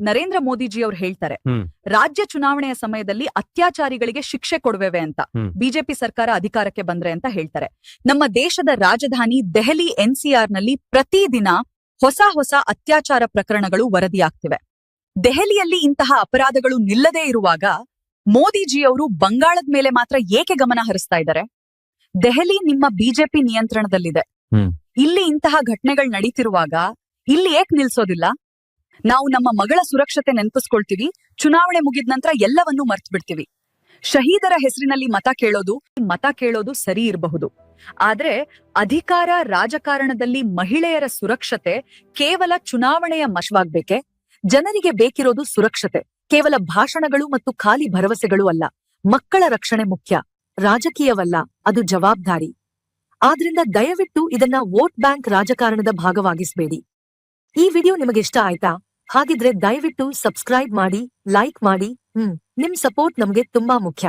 ನರೇಂದ್ರ ಮೋದಿಜಿ ಅವ್ರು ಹೇಳ್ತಾರೆ ಹ್ಮ್. ರಾಜ್ಯ ಚುನಾವಣೆಯ ಸಮಯದಲ್ಲಿ ಅತ್ಯಾಚಾರಿಗಳಿಗೆ ಶಿಕ್ಷೆ ಕೊಡುವೆವೆ ಅಂತ ಬಿಜೆಪಿ ಸರ್ಕಾರ ಅಧಿಕಾರಕ್ಕೆ ಬಂದ್ರೆ ಅಂತ ಹೇಳ್ತಾರೆ. ನಮ್ಮ ದೇಶದ ರಾಜಧಾನಿ ದೆಹಲಿ ಎನ್ಸಿಆರ್ ನಲ್ಲಿ ಪ್ರತಿದಿನ ಹೊಸ ಹೊಸ ಅತ್ಯಾಚಾರ ಪ್ರಕರಣಗಳು ವರದಿಯಾಗ್ತಿವೆ. ದೆಹಲಿಯಲ್ಲಿ ಇಂತಹ ಅಪರಾಧಗಳು ನಿಲ್ಲದೇ ಇರುವಾಗ ಮೋದಿಜಿಯವರು ಬಂಗಾಳದ ಮೇಲೆ ಮಾತ್ರ ಏಕೆ ಗಮನ ಹರಿಸ್ತಾ ಇದ್ದಾರೆ? ದೆಹಲಿ ನಿಮ್ಮ ಬಿಜೆಪಿ ನಿಯಂತ್ರಣದಲ್ಲಿದೆ. ಇಲ್ಲಿ ಇಂತಹ ಘಟನೆಗಳು ನಡೀತಿರುವಾಗ ಇಲ್ಲಿ ಏಕ್ ನಿಲ್ಸೋದಿಲ್ಲ? ನಾವು ನಮ್ಮ ಮಗಳ ಸುರಕ್ಷತೆ ನೆನಪಿಸ್ಕೊಳ್ತೀವಿ, ಚುನಾವಣೆ ಮುಗಿದ ನಂತರ ಎಲ್ಲವನ್ನೂ ಮರ್ತು ಬಿಡ್ತೀವಿ. ಶಹೀದರ ಹೆಸರಿನಲ್ಲಿ ಮತ ಕೇಳೋದು ಸರಿ ಇರಬಹುದು, ಆದ್ರೆ ಅಧಿಕಾರ ರಾಜಕಾರಣದಲ್ಲಿ ಮಹಿಳೆಯರ ಸುರಕ್ಷತೆ ಕೇವಲ ಚುನಾವಣೆಯ ಮಶವಾಗ್ಬೇಕೆ? ಜನರಿಗೆ ಬೇಕಿರೋದು ಸುರಕ್ಷತೆ, ಕೇವಲ ಭಾಷಣಗಳು ಮತ್ತು ಖಾಲಿ ಭರವಸೆಗಳು ಅಲ್ಲ. ಮಕ್ಕಳ ರಕ್ಷಣೆ ಮುಖ್ಯ, ರಾಜಕೀಯವಲ್ಲ, ಅದು ಜವಾಬ್ದಾರಿ. ಆದ್ರಿಂದ ದಯವಿಟ್ಟು ಇದನ್ನ ವೋಟ್ ಬ್ಯಾಂಕ್ ರಾಜಕಾರಣದ ಭಾಗವಾಗಿಸಬೇಡಿ. ಈ ವಿಡಿಯೋ ನಿಮಗಿಷ್ಟ ಆಯ್ತಾ? ಹಾಗಿದ್ರೆ ದಯವಿಟ್ಟು ಸಬ್ಸ್ಕ್ರೈಬ್ ಮಾಡಿ, ಲೈಕ್ ಮಾಡಿ. ನಿಮ್ ಸಪೋರ್ಟ್ ನಮ್ಗೆ ತುಂಬಾ ಮುಖ್ಯ.